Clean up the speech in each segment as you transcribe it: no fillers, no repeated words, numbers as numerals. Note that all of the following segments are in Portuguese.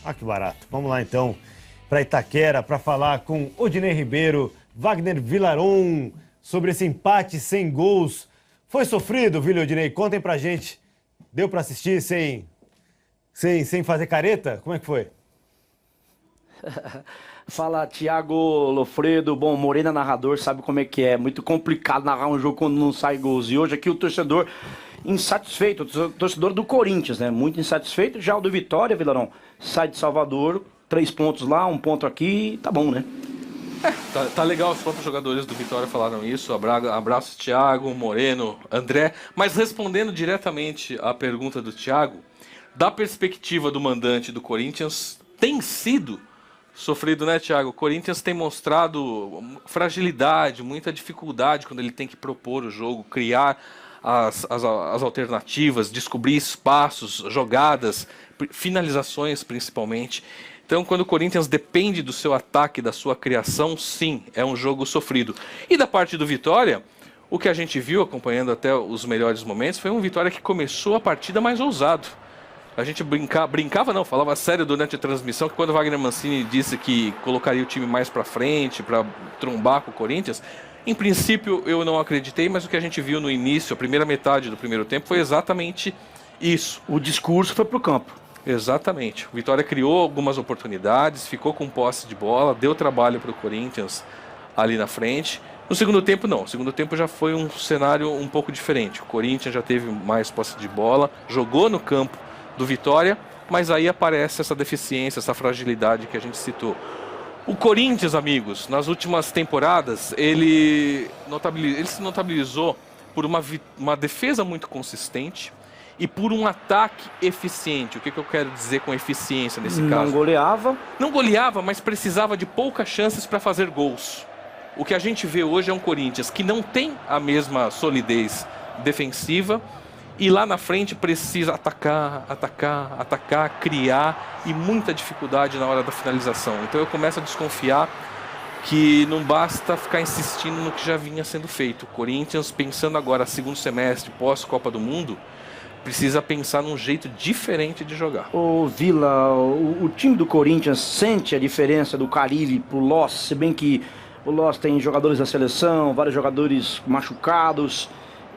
Ah, que barato. Vamos lá então para Itaquera para falar com Odinei Ribeiro, Wagner Villaron sobre esse empate sem gols. Foi sofrido, Vila Odinei? Contem pra gente. Deu para assistir sem fazer careta? Como é que foi? Fala, Thiago Lofredo. Bom, Morena narrador, sabe como é que é. Muito complicado narrar um jogo quando não sai gols. E hoje aqui o torcedor insatisfeito, o torcedor do Corinthians, né? Muito insatisfeito. Já o do Vitória, Vilarão, sai de Salvador, 3 pontos lá, 1 ponto aqui, tá bom, né? Tá legal, os próprios jogadores do Vitória falaram isso. Abraço, Thiago, Moreno, André. Mas respondendo diretamente à pergunta do Thiago, da perspectiva do mandante do Corinthians, tem sido sofrido, né, Thiago? O Corinthians tem mostrado fragilidade, muita dificuldade quando ele tem que propor o jogo, criar as alternativas, descobrir espaços, jogadas, finalizações principalmente. Então, quando o Corinthians depende do seu ataque, da sua criação, sim, é um jogo sofrido. E da parte do Vitória, o que a gente viu, acompanhando até os melhores momentos, foi um Vitória que começou a partida mais ousado. A gente falava sério durante a transmissão, que quando o Wagner Mancini disse que colocaria o time mais para frente, para trombar com o Corinthians, em princípio eu não acreditei, mas o que a gente viu no início, a primeira metade do primeiro tempo, foi exatamente isso. O discurso foi pro campo. Exatamente. O Vitória criou algumas oportunidades, ficou com posse de bola, deu trabalho para o Corinthians ali na frente. No segundo tempo, não. No segundo tempo já foi um cenário um pouco diferente. O Corinthians já teve mais posse de bola, jogou no campo do Vitória, mas aí aparece essa deficiência, essa fragilidade que a gente citou. O Corinthians, amigos, nas últimas temporadas, ele se notabilizou por uma defesa muito consistente e por um ataque eficiente. O que eu quero dizer com eficiência nesse caso? Não goleava. Não goleava, mas precisava de poucas chances para fazer gols. O que a gente vê hoje é um Corinthians que não tem a mesma solidez defensiva e lá na frente precisa atacar, criar e muita dificuldade na hora da finalização. Então eu começo a desconfiar que não basta ficar insistindo no que já vinha sendo feito. O Corinthians, pensando agora segundo semestre, pós-Copa do Mundo, precisa pensar num jeito diferente de jogar. Ô Vila, o time do Corinthians sente a diferença do Carille pro Loss, se bem que o Loss tem jogadores da seleção, vários jogadores machucados.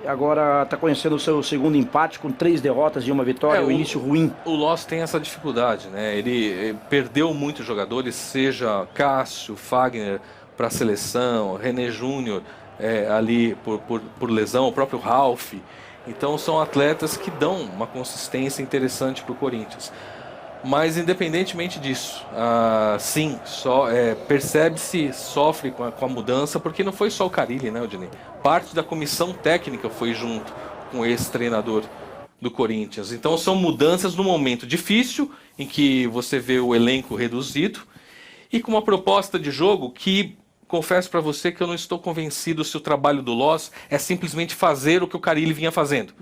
Agora está conhecendo o seu segundo empate com 3 derrotas e 1 vitória, o início ruim. O Loss tem essa dificuldade, né? Ele perdeu muitos jogadores, seja Cássio, Fagner para a seleção, René Júnior ali por lesão, o próprio Ralf. Então são atletas que dão uma consistência interessante para o Corinthians. Mas independentemente disso, sim, percebe-se, sofre com a mudança, porque não foi só o Carille, né, Odinei? Parte da comissão técnica foi junto com esse treinador do Corinthians. Então são mudanças num momento difícil, em que você vê o elenco reduzido, e com uma proposta de jogo que, confesso para você que eu não estou convencido se o trabalho do Loss é simplesmente fazer o que o Carille vinha fazendo.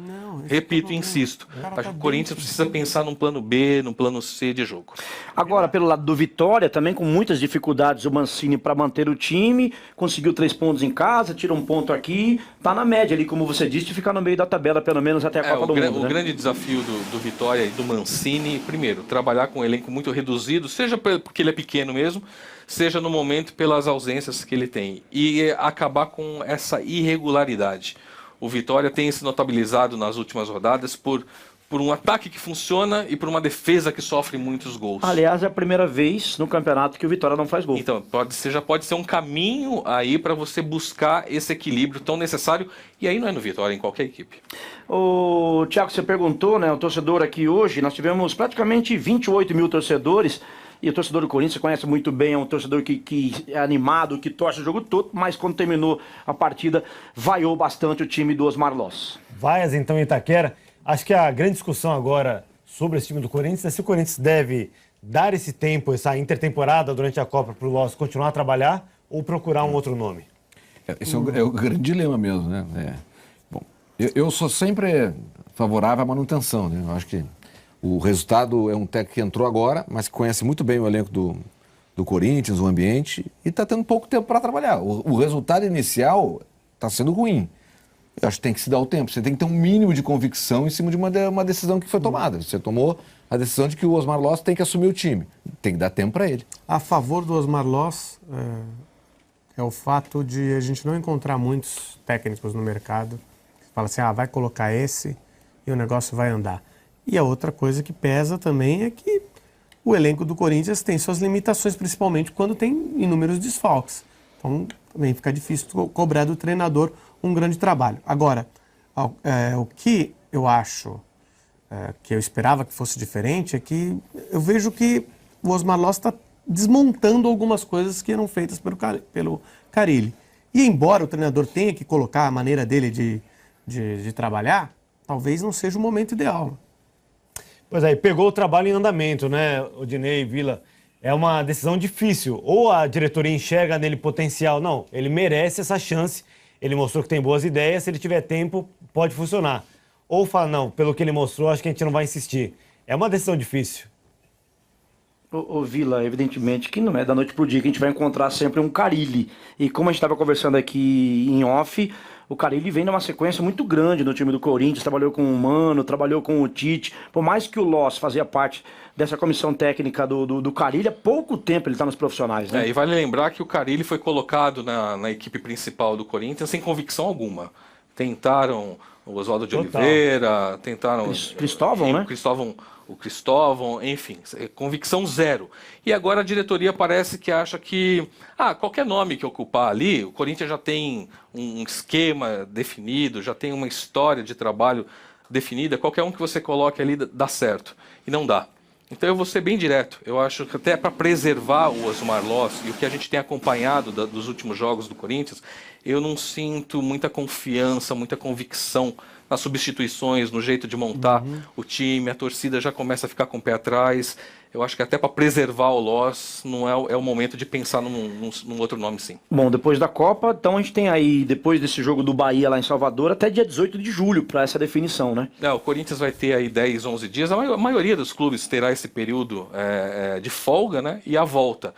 Repito e insisto, acho que o Corinthians precisa pensar num plano B, num plano C de jogo. Agora, pelo lado do Vitória, também com muitas dificuldades o Mancini para manter o time, conseguiu 3 pontos em casa, tira 1 ponto aqui, tá na média ali, como você disse, de ficar no meio da tabela, pelo menos até a Copa do Mundo. O grande desafio do Vitória e do Mancini, primeiro, trabalhar com um elenco muito reduzido, seja porque ele é pequeno mesmo, seja no momento pelas ausências que ele tem, e acabar com essa irregularidade. O Vitória tem se notabilizado nas últimas rodadas por um ataque que funciona e por uma defesa que sofre muitos gols. Aliás, é a primeira vez no campeonato que o Vitória não faz gol. Então, já pode ser um caminho aí para você buscar esse equilíbrio tão necessário, e aí não é no Vitória, é em qualquer equipe. O Thiago, você perguntou, né, o torcedor aqui hoje, nós tivemos praticamente 28 mil torcedores. E o torcedor do Corinthians, você conhece muito bem, é um torcedor que é animado, que torce o jogo todo, mas quando terminou a partida, vaiou bastante o time do Osmar Loss. Vaias, então, em Itaquera. Acho que a grande discussão agora sobre esse time do Corinthians é se o Corinthians deve dar esse tempo, essa intertemporada durante a Copa para o Loss continuar a trabalhar ou procurar um outro nome. Esse é o grande dilema mesmo, né? Bom, eu sou sempre favorável à manutenção, né? Eu acho que o resultado é um técnico que entrou agora, mas que conhece muito bem o elenco do Corinthians, o ambiente, e está tendo pouco tempo para trabalhar. O resultado inicial está sendo ruim. Eu acho que tem que se dar o tempo. Você tem que ter um mínimo de convicção em cima de uma decisão que foi tomada. Você tomou a decisão de que o Osmar Loss tem que assumir o time. Tem que dar tempo para ele. A favor do Osmar Loss é o fato de a gente não encontrar muitos técnicos no mercado que falam assim, vai colocar esse e o negócio vai andar. E a outra coisa que pesa também é que o elenco do Corinthians tem suas limitações, principalmente quando tem inúmeros desfalques. Então, também fica difícil cobrar do treinador um grande trabalho. Agora, o que eu acho que eu esperava que fosse diferente é que eu vejo que o Osmar Loss está desmontando algumas coisas que eram feitas pelo Carille. E embora o treinador tenha que colocar a maneira dele de trabalhar, talvez não seja o momento ideal. Pois é, pegou o trabalho em andamento, né, Odinei, Vila? É uma decisão difícil. Ou a diretoria enxerga nele potencial. Não, ele merece essa chance. Ele mostrou que tem boas ideias. Se ele tiver tempo, pode funcionar. Ou fala, não, pelo que ele mostrou, acho que a gente não vai insistir. É uma decisão difícil. Ô Vila, evidentemente que não é da noite pro dia que a gente vai encontrar sempre um Carille. E como a gente estava conversando aqui em off, o Carille vem numa sequência muito grande no time do Corinthians, trabalhou com o Mano, trabalhou com o Tite. Por mais que o Loss fazia parte dessa comissão técnica do Carille, há pouco tempo ele está nos profissionais, né? E vale lembrar que o Carille foi colocado na equipe principal do Corinthians sem convicção alguma. Tentaram o Oswaldo de Oliveira, tentaram Cristóvão, né? O Cristóvão, enfim, convicção zero. E agora a diretoria parece que acha que qualquer nome que ocupar ali, o Corinthians já tem um esquema definido, já tem uma história de trabalho definida, qualquer um que você coloque ali dá certo. E não dá. Então eu vou ser bem direto. Eu acho que até para preservar o Osmar Loss e o que a gente tem acompanhado dos últimos jogos do Corinthians, eu não sinto muita confiança, muita convicção nas substituições, no jeito de montar o time. A torcida já começa a ficar com o pé atrás. Eu acho que até para preservar o Loss não é o momento de pensar num outro nome, sim. Bom, depois da Copa, então a gente tem aí, depois desse jogo do Bahia lá em Salvador, até dia 18 de julho para essa definição, né? O Corinthians vai ter aí 10, 11 dias. A maioria dos clubes terá esse período de folga, né? E a volta.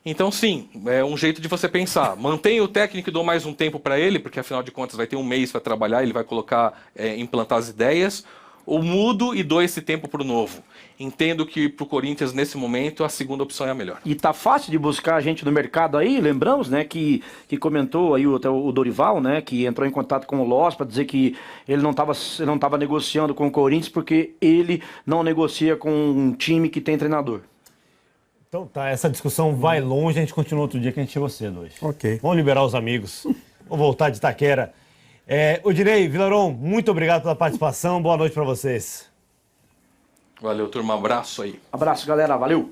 Então, sim, é um jeito de você pensar. Mantenha o técnico e dou mais um tempo para ele, porque afinal de contas vai ter um mês para trabalhar, ele vai colocar, implantar as ideias. Ou mudo e dou esse tempo para o novo. Entendo que para o Corinthians, nesse momento, a segunda opção é a melhor. E tá fácil de buscar gente no mercado aí, lembramos, né, que comentou aí até o Dorival, né, que entrou em contato com o Loss para dizer que ele não estava negociando com o Corinthians porque ele não negocia com um time que tem treinador. Então tá, essa discussão vai longe, a gente continua outro dia que a gente chegou cedo hoje. Ok. Vamos liberar os amigos. Vamos voltar de Itaquera. Odinei, Vilaron, muito obrigado pela participação. Boa noite para vocês. Valeu, turma. Abraço aí. Abraço, galera. Valeu.